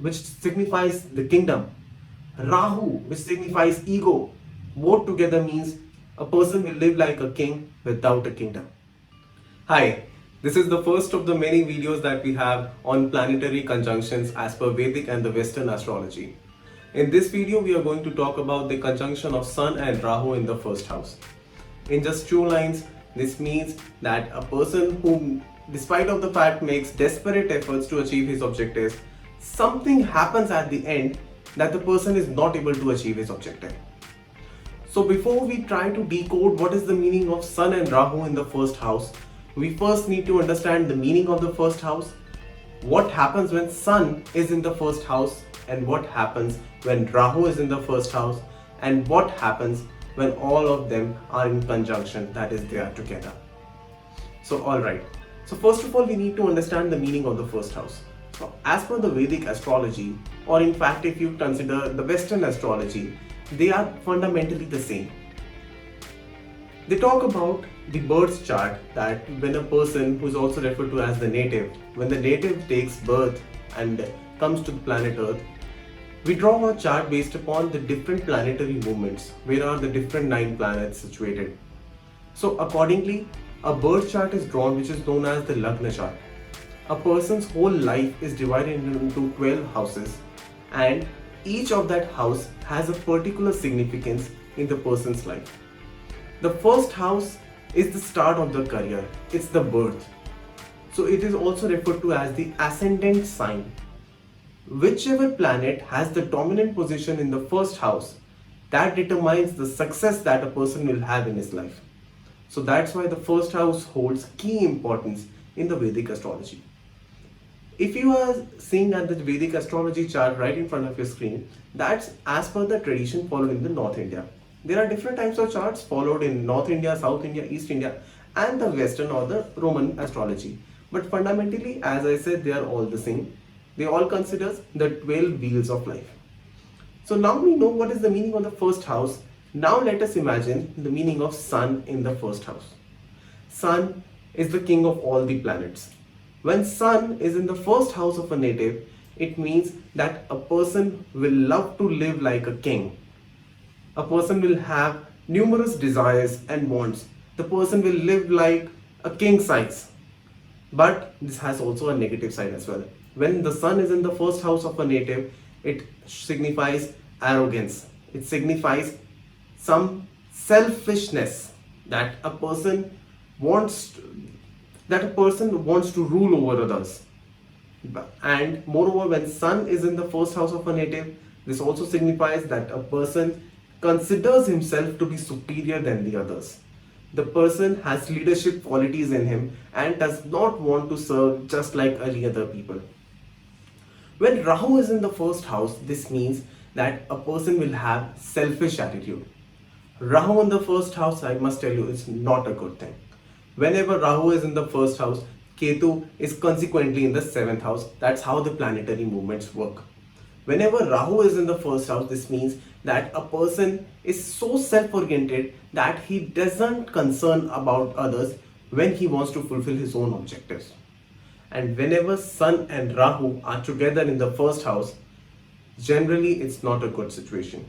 which signifies the kingdom, Rahu, which signifies ego, both together means a person will live like a king without a kingdom. Hi, this is the first of the many videos that we have on planetary conjunctions as per Vedic and the Western astrology. In this video, we are going to talk about the conjunction of Sun and Rahu in the first house. In just two lines, this means that a person who, despite of the fact, makes desperate efforts to achieve his objectives, something happens at the end that the person is not able to achieve his objective. So before we try to decode what is the meaning of Sun and Rahu in the first house, we first need to understand the meaning of the first house, what happens when Sun is in the first house, and what happens when Rahu is in the first house, and what happens when all of them are in conjunction, that is, they are together. So alright, so first of all we need to understand the meaning of the first house. So as per the Vedic astrology, or in fact if you consider the Western astrology, they are fundamentally the same. They talk about the birth chart, that when a person who is also referred to as the native, when the native takes birth and comes to the planet Earth, we draw a chart based upon the different planetary movements, where are the different 9 planets situated. So accordingly, a birth chart is drawn which is known as the Lagna chart. A person's whole life is divided into 12 houses, and each of that house has a particular significance in the person's life. The first house is the start of the career, it's the birth. So it is also referred to as the ascendant sign. Whichever planet has the dominant position in the first house, that determines the success that a person will have in his life. So that's why the first house holds key importance in the Vedic astrology. If you are seeing at the Vedic astrology chart right in front of your screen, that's as per the tradition followed in the North India. There are different types of charts followed in North India, South India, East India, and the Western or the Roman astrology. But fundamentally, as I said, they are all the same. They all consider the 12 wheels of life. So now we know what is the meaning of the first house. Now let us imagine the meaning of Sun in the first house. Sun is the king of all the planets. When Sun is in the first house of a native, it means that a person will love to live like a king. A person will have numerous desires and wants. The person will live like a king size. But this has also a negative side as well. When the Sun is in the first house of a native, it signifies arrogance. It signifies some selfishness, that a person wants to rule over others. And moreover, when Sun is in the first house of a native, this also signifies that a person considers himself to be superior than the others. The person has leadership qualities in him and does not want to serve just like any other people. When Rahu is in the first house, this means that a person will have selfish attitude. Rahu in the first house, I must tell you, is not a good thing. Whenever Rahu is in the first house, Ketu is consequently in the 7th house. That's how the planetary movements work. Whenever Rahu is in the first house, this means that a person is so self-oriented that he doesn't concern about others when he wants to fulfill his own objectives. And whenever Sun and Rahu are together in the first house, generally it's not a good situation.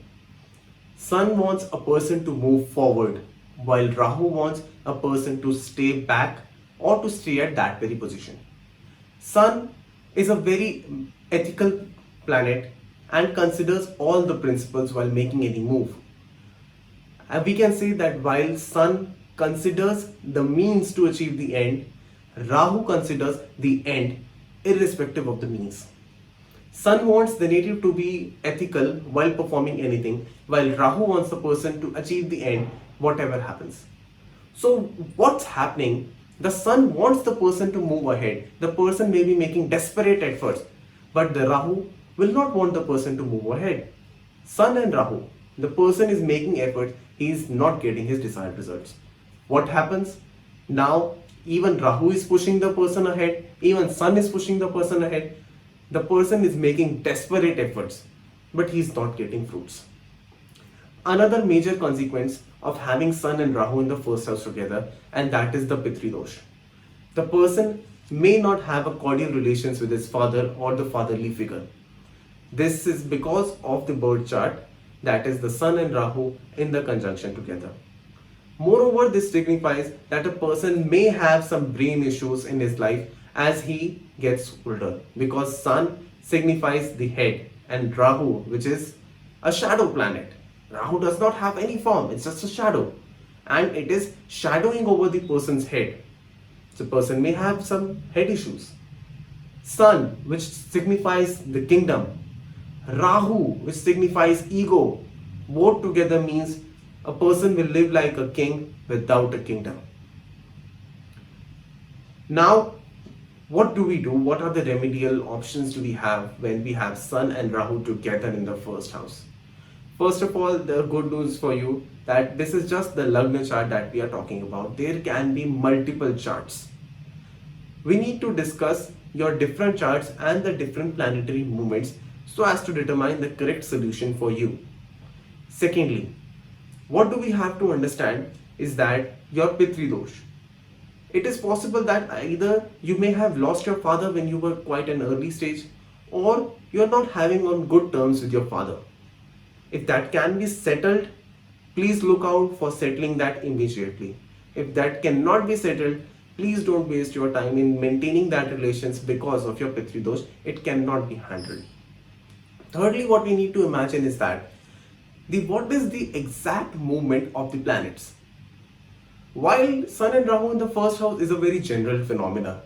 Sun wants a person to move forward, while Rahu wants a person to stay back or to stay at that very position. Sun is a very ethical planet and considers all the principles while making any move. And we can say that while Sun considers the means to achieve the end, Rahu considers the end irrespective of the means. Sun wants the native to be ethical while performing anything, while Rahu wants the person to achieve the end whatever happens. So what's happening? The Sun wants the person to move ahead. The person may be making desperate efforts, but the Rahu will not want the person to move ahead. Sun and Rahu, the person is making effort, he is not getting his desired results. What happens? Now even Rahu is pushing the person ahead, even Sun is pushing the person ahead. The person is making desperate efforts, but he is not getting fruits. Another major consequence of having Sun and Rahu in the first house together, and that is the Pitri Dosh. The person may not have a cordial relations with his father or the fatherly figure. This is because of the birth chart, that is the Sun and Rahu in the conjunction together. Moreover, this signifies that a person may have some brain issues in his life as he gets older, because Sun signifies the head and Rahu, which is a shadow planet. Rahu does not have any form, it's just a shadow, and it is shadowing over the person's head. So, person may have some head issues. Sun, which signifies the kingdom, Rahu, which signifies ego, both together means a person will live like a king without a kingdom. Now, what do we do? What are the remedial options do we have when we have Sun and Rahu together in the first house? First of all, the good news for you that this is just the Lagna chart that we are talking about. There can be multiple charts. We need to discuss your different charts and the different planetary movements so as to determine the correct solution for you. Secondly, what do we have to understand is that your Pitri dosh. It is possible that either you may have lost your father when you were quite an early stage, or you are not having on good terms with your father. If that can be settled, please look out for settling that immediately. If that cannot be settled, please don't waste your time in maintaining that relations because of your Pitri dosh. It cannot be handled. Thirdly, what we need to imagine is that what is the exact movement of the planets? While Sun and Rahu in the first house is a very general phenomena,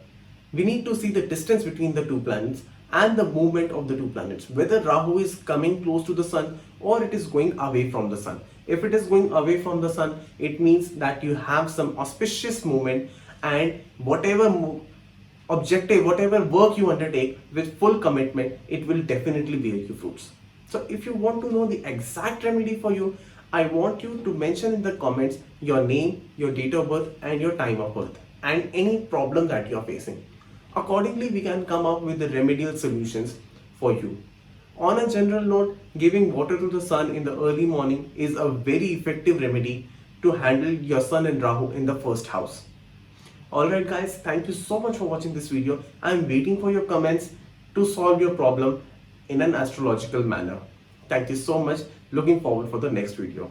we need to see the distance between the two planets and the movement of the two planets. Whether Rahu is coming close to the Sun or it is going away from the Sun. If it is going away from the Sun, it means that you have some auspicious movement, and whatever objective, whatever work you undertake with full commitment, it will definitely bear you fruits. So if you want to know the exact remedy for you, I want you to mention in the comments your name, your date of birth and your time of birth and any problem that you are facing. Accordingly, we can come up with the remedial solutions for you. On a general note, giving water to the Sun in the early morning is a very effective remedy to handle your Sun and Rahu in the first house. Alright guys, thank you so much for watching this video. I am waiting for your comments to solve your problem in an astrological manner. Thank you so much. Looking forward for the next video.